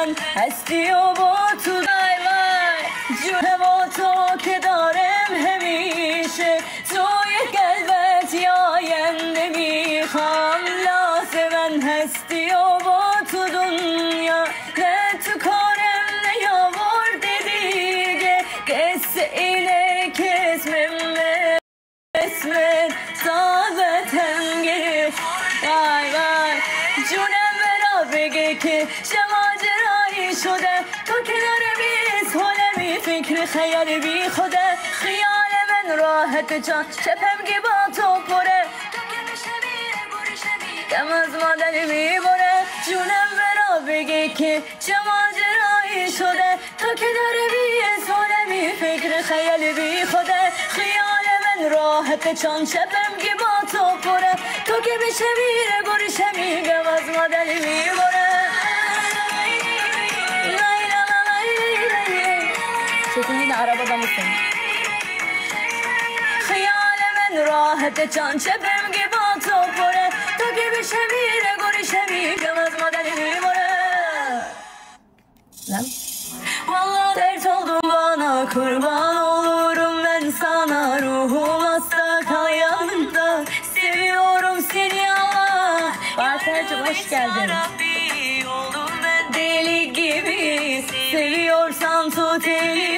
من هستی و با تو جونه با تو که دارم همیشه توی قلبت آینده میخوام لازم هستی و با تو دنیا نه تو کارم نیاورده دیگه قصه اینه که اسمت ثابتم گرفت وای وای جونم برا بگه که چه ماجرایی شده تو که داره بی فکر خیال بی خوده خیال من راحت جان چپم که با تو پره کم از مادر میبره جونم برا بگه که چه ماجرایی شده تو که داره بی فکر خیال بی خوده خیال من راحت جان چپم که با تو پره تو که بشه میره گوشه میگم از مادر میبره شکل این عرب آدم بسن خیال من راحت جان چپم که با تو پره تو که بشه میره گوشه میگم از مادری میبره والله dert oldun bana kurban olurum ben sana ruhum hasta kal yanında seviyorum seni Allah Bartel'cim hoş geldin deli gibi seviyorsan tut eli